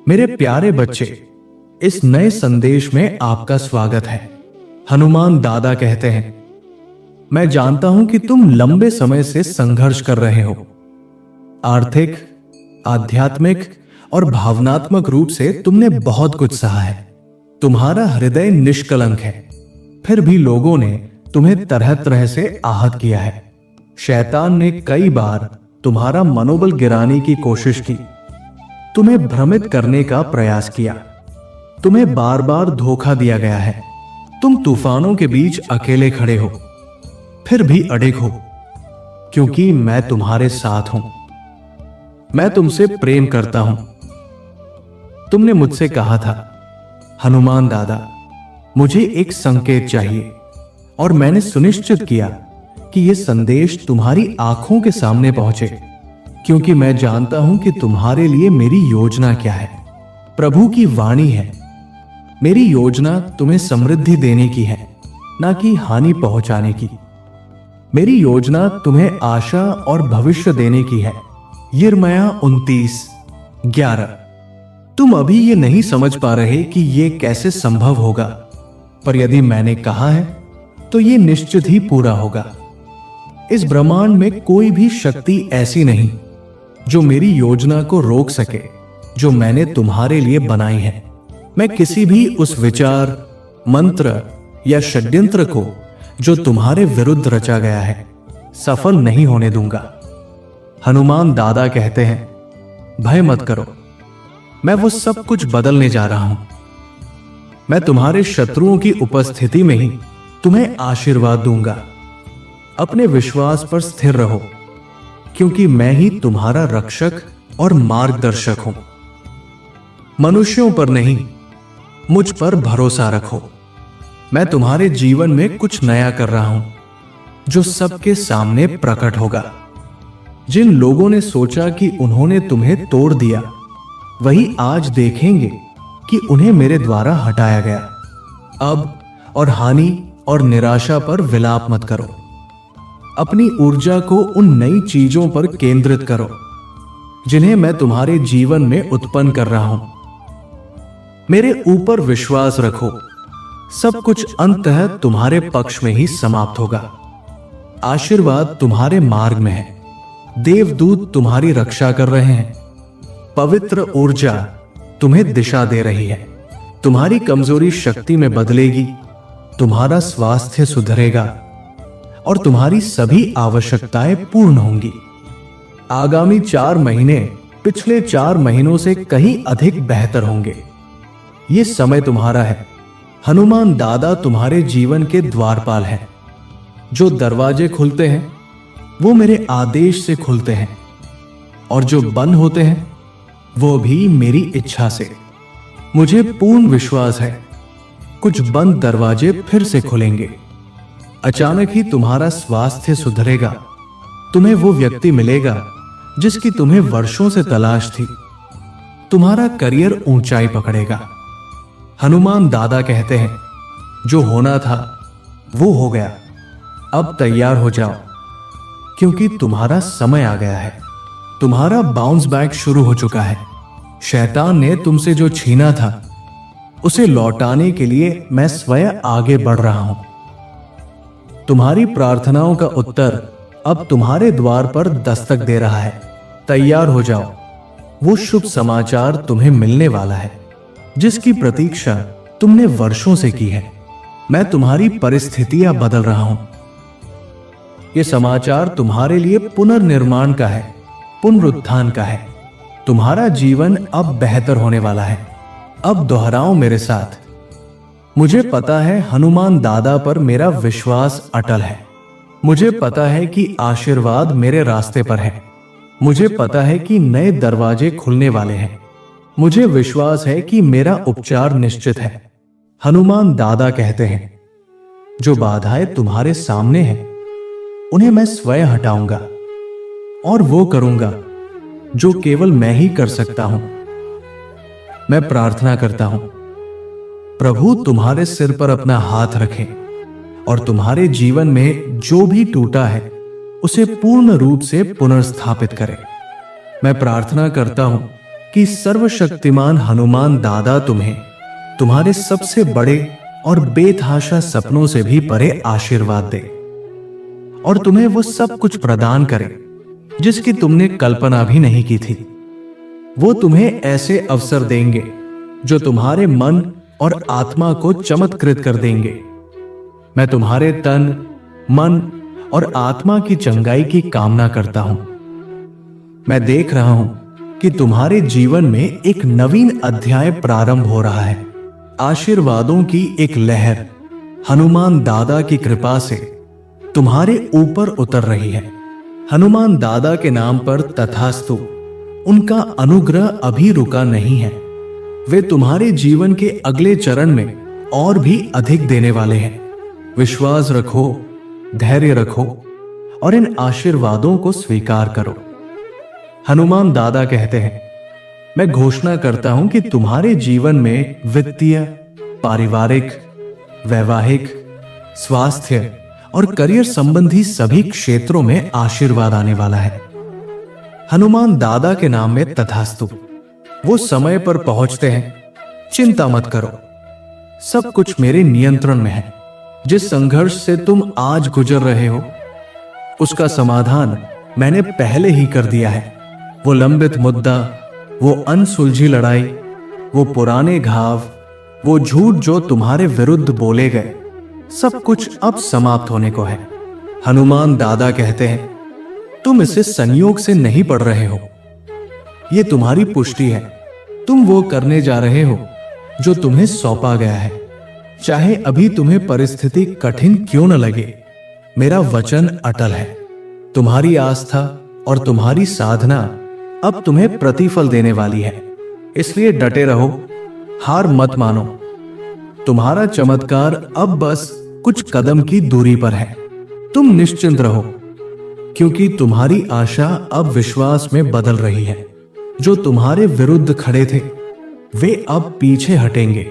मेरे प्यारे बच्चे, इस नए संदेश में आपका स्वागत है। हनुमान दादा कहते हैं, मैं जानता हूं कि तुम लंबे समय से संघर्ष कर रहे हो। आर्थिक, आध्यात्मिक और भावनात्मक रूप से तुमने बहुत कुछ सहा है। तुम्हारा हृदय निष्कलंक है, फिर भी लोगों ने तुम्हें तरह तरह से आहत किया है। शैतान ने कई बार तुम्हारा मनोबल गिराने की कोशिश की, तुम्हें भ्रमित करने का प्रयास किया। तुम्हें बार बार धोखा दिया गया है। तुम तूफानों के बीच अकेले खड़े हो, फिर भी अडिग हो, क्योंकि मैं तुम्हारे साथ हूं। मैं तुमसे प्रेम करता हूं। तुमने मुझसे कहा था, हनुमान दादा, मुझे एक संकेत चाहिए, और मैंने सुनिश्चित किया कि यह संदेश तुम्हारी आंखों के सामने पहुंचे, क्योंकि मैं जानता हूं कि तुम्हारे लिए मेरी योजना क्या है। प्रभु की वाणी है, मेरी योजना तुम्हें समृद्धि देने की है, ना कि हानि पहुंचाने की। मेरी योजना तुम्हें आशा और भविष्य देने की है। यिर्मयाह 29:11। तुम अभी ये नहीं समझ पा रहे कि ये कैसे संभव होगा, पर यदि मैंने कहा है तो ये निश्चित ही पूरा होगा। इस ब्रह्मांड में कोई भी शक्ति ऐसी नहीं जो मेरी योजना को रोक सके, जो मैंने तुम्हारे लिए बनाई है। मैं किसी भी उस विचार, मंत्र या षड्यंत्र को जो तुम्हारे विरुद्ध रचा गया है, सफल नहीं होने दूंगा। हनुमान दादा कहते हैं, भय मत करो, मैं वो सब कुछ बदलने जा रहा हूं। मैं तुम्हारे शत्रुओं की उपस्थिति में ही तुम्हें आशीर्वाद दूंगा। अपने विश्वास पर स्थिर रहो, क्योंकि मैं ही तुम्हारा रक्षक और मार्गदर्शक हूं। मनुष्यों पर नहीं, मुझ पर भरोसा रखो। मैं तुम्हारे जीवन में कुछ नया कर रहा हूं, जो सबके सामने प्रकट होगा। जिन लोगों ने सोचा कि उन्होंने तुम्हें तोड़ दिया, वही आज देखेंगे कि उन्हें मेरे द्वारा हटाया गया। अब और हानि और निराशा पर विलाप मत करो। अपनी ऊर्जा को उन नई चीजों पर केंद्रित करो, जिन्हें मैं तुम्हारे जीवन में उत्पन्न कर रहा हूं। मेरे ऊपर विश्वास रखो, सब कुछ अंततः तुम्हारे पक्ष में ही समाप्त होगा। आशीर्वाद तुम्हारे मार्ग में है। देवदूत तुम्हारी रक्षा कर रहे हैं। पवित्र ऊर्जा तुम्हें दिशा दे रही है। तुम्हारी कमजोरी शक्ति में बदलेगी, तुम्हारा स्वास्थ्य सुधरेगा और तुम्हारी सभी आवश्यकताएं पूर्ण होंगी। आगामी 4 महीने पिछले 4 महीनों से कहीं अधिक बेहतर होंगे। ये समय तुम्हारा है। हनुमान दादा तुम्हारे जीवन के द्वारपाल हैं। जो दरवाजे खुलते हैं वो मेरे आदेश से खुलते हैं, और जो बंद होते हैं वो भी मेरी इच्छा से। मुझे पूर्ण विश्वास है, कुछ बंद दरवाजे फिर से खुलेंगे। अचानक ही तुम्हारा स्वास्थ्य सुधरेगा। तुम्हें वो व्यक्ति मिलेगा जिसकी तुम्हें वर्षों से तलाश थी। तुम्हारा करियर ऊंचाई पकड़ेगा। हनुमान दादा कहते हैं, जो होना था वो हो गया। अब तैयार हो जाओ, क्योंकि तुम्हारा समय आ गया है। तुम्हारा बाउंस बैक शुरू हो चुका है। शैतान ने तुमसे जो छीना था, उसे लौटाने के लिए मैं स्वयं आगे बढ़ रहा हूं। तुम्हारी प्रार्थनाओं का उत्तर अब तुम्हारे द्वार पर दस्तक दे रहा है। तैयार हो जाओ, वो शुभ समाचार तुम्हें मिलने वाला है, जिसकी प्रतीक्षा तुमने वर्षों से की है। मैं तुम्हारी परिस्थितियां बदल रहा हूं। यह समाचार तुम्हारे लिए पुनर्निर्माण का है, पुनरुत्थान का है। तुम्हारा जीवन अब बेहतर होने वाला है। अब दोहराओ मेरे साथ, मुझे पता है हनुमान दादा पर मेरा विश्वास अटल है। मुझे पता है कि आशीर्वाद मेरे रास्ते पर है। मुझे पता है कि नए दरवाजे खुलने वाले हैं। मुझे विश्वास है कि मेरा उपचार निश्चित है। हनुमान दादा कहते हैं, जो बाधाएं तुम्हारे सामने हैं, उन्हें मैं स्वयं हटाऊंगा, और वो करूंगा जो केवल मैं ही कर सकता हूं। मैं प्रार्थना करता हूं, प्रभु तुम्हारे सिर पर अपना हाथ रखे और तुम्हारे जीवन में जो भी टूटा है उसे पूर्ण रूप से पुनर्स्थापित करे। मैं प्रार्थना करता हूं कि सर्वशक्तिमान हनुमान दादा तुम्हें तुम्हारे सबसे बड़े और बेतहाशा सपनों से भी परे आशीर्वाद दे और तुम्हें वो सब कुछ प्रदान करे जिसकी तुमने कल्पना भी नहीं की थी। वो तुम्हें ऐसे अवसर देंगे जो तुम्हारे मन और आत्मा को चमत्कृत कर देंगे। मैं तुम्हारे तन, मन और आत्मा की चंगाई की कामना करता हूं। मैं देख रहा हूं कि तुम्हारे जीवन में एक नवीन अध्याय प्रारंभ हो रहा है। आशीर्वादों की एक लहर हनुमान दादा की कृपा से तुम्हारे ऊपर उतर रही है। हनुमान दादा के नाम पर तथास्तु। उनका अनुग्रह अभी रुका नहीं है। वे तुम्हारे जीवन के अगले चरण में और भी अधिक देने वाले हैं। विश्वास रखो, धैर्य रखो और इन आशीर्वादों को स्वीकार करो। हनुमान दादा कहते हैं, मैं घोषणा करता हूं कि तुम्हारे जीवन में वित्तीय, पारिवारिक, वैवाहिक, स्वास्थ्य और करियर संबंधी सभी क्षेत्रों में आशीर्वाद आने वाला है। हनुमान दादा के नाम में तथास्तु। वो समय पर पहुंचते हैं। चिंता मत करो, सब कुछ मेरे नियंत्रण में है। जिस संघर्ष से तुम आज गुजर रहे हो उसका समाधान मैंने पहले ही कर दिया है। वो लंबित मुद्दा, वो अनसुलझी लड़ाई, वो पुराने घाव, वो झूठ जो तुम्हारे विरुद्ध बोले गए, सब कुछ अब समाप्त होने को है। हनुमान दादा कहते हैं, तुम इसे संयोग से नहीं पढ़ रहे हो, ये तुम्हारी पुष्टि है। तुम वो करने जा रहे हो जो तुम्हें सौंपा गया है, चाहे अभी तुम्हें परिस्थिति कठिन क्यों न लगे। मेरा वचन अटल है। तुम्हारी आस्था और तुम्हारी साधना अब तुम्हें प्रतिफल देने वाली है, इसलिए डटे रहो, हार मत मानो। तुम्हारा चमत्कार अब बस कुछ कदम की दूरी पर है। तुम निश्चिंत रहो, क्योंकि तुम्हारी आशा अब विश्वास में बदल रही है। जो तुम्हारे विरुद्ध खड़े थे वे अब पीछे हटेंगे।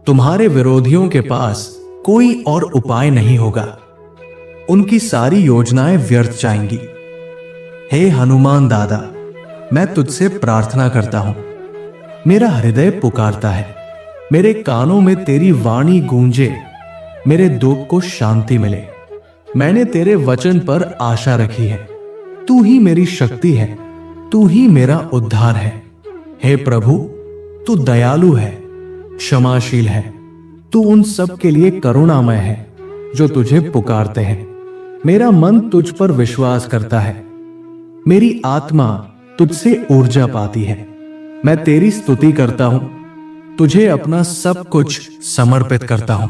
तुम्हारे विरोधियों के पास कोई और उपाय नहीं होगा। उनकी सारी योजनाएं व्यर्थ जाएंगी। हे हनुमान दादा, मैं तुझसे प्रार्थना करता हूं। मेरा हृदय पुकारता है, मेरे कानों में तेरी वाणी गूंजे, मेरे दुख को शांति मिले। मैंने तेरे वचन पर आशा रखी है। तू ही मेरी शक्ति है, तू ही मेरा उद्धार है। हे प्रभु, तू दयालु है, क्षमाशील है। तू उन सब के लिए करुणामय है जो तुझे पुकारते हैं। मेरा मन तुझ पर विश्वास करता है। मेरी आत्मा तुझसे ऊर्जा पाती है। मैं तेरी स्तुति करता हूं, तुझे अपना सब कुछ समर्पित करता हूं।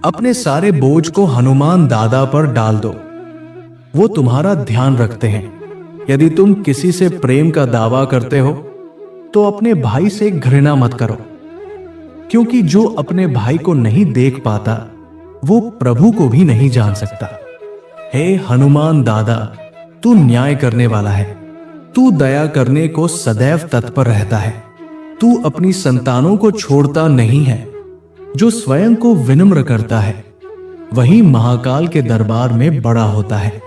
अपने सारे बोझ को हनुमान दादा पर डाल दो। वो तुम्हारा ध्यान रखते हैं। यदि तुम किसी से प्रेम का दावा करते हो तो अपने भाई से घृणा मत करो, क्योंकि जो अपने भाई को नहीं देख पाता वो प्रभु को भी नहीं जान सकता। हे हनुमान दादा, तू न्याय करने वाला है। तू दया करने को सदैव तत्पर रहता है। तू अपनी संतानों को छोड़ता नहीं है। जो स्वयं को विनम्र करता है वही महाकाल के दरबार में बड़ा होता है।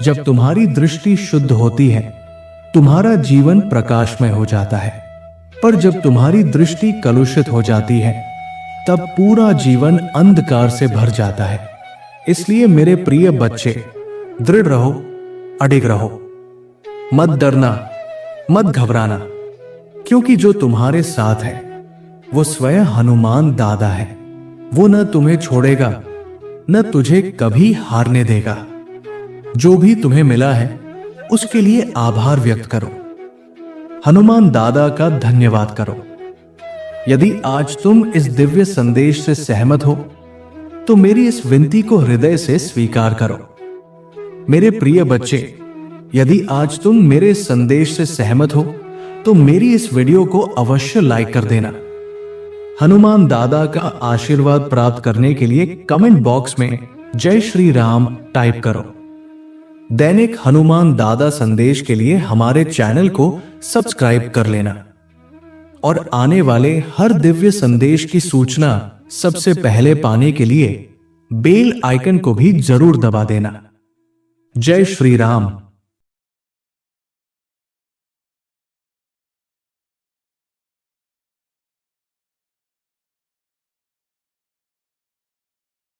जब तुम्हारी दृष्टि शुद्ध होती है तुम्हारा जीवन प्रकाशमय हो जाता है, पर जब तुम्हारी दृष्टि कलुषित हो जाती है तब पूरा जीवन अंधकार से भर जाता है। इसलिए मेरे प्रिय बच्चे, दृढ़ रहो, अडिग रहो। मत डरना, मत घबराना, क्योंकि जो तुम्हारे साथ है वो स्वयं हनुमान दादा है। वो न तुम्हें छोड़ेगा न तुझे कभी हारने देगा। जो भी तुम्हें मिला है उसके लिए आभार व्यक्त करो। हनुमान दादा का धन्यवाद करो। यदि आज तुम इस दिव्य संदेश से सहमत हो तो मेरी इस विनती को हृदय से स्वीकार करो। मेरे प्रिय बच्चे, यदि आज तुम मेरे संदेश से सहमत हो तो मेरी इस वीडियो को अवश्य लाइक कर देना। हनुमान दादा का आशीर्वाद प्राप्त करने के लिए कमेंट बॉक्स में जय श्री राम टाइप करो। दैनिक हनुमान दादा संदेश के लिए हमारे चैनल को सब्सक्राइब कर लेना और आने वाले हर दिव्य संदेश की सूचना सबसे पहले पाने के लिए बेल आइकन को भी जरूर दबा देना। जय श्री राम।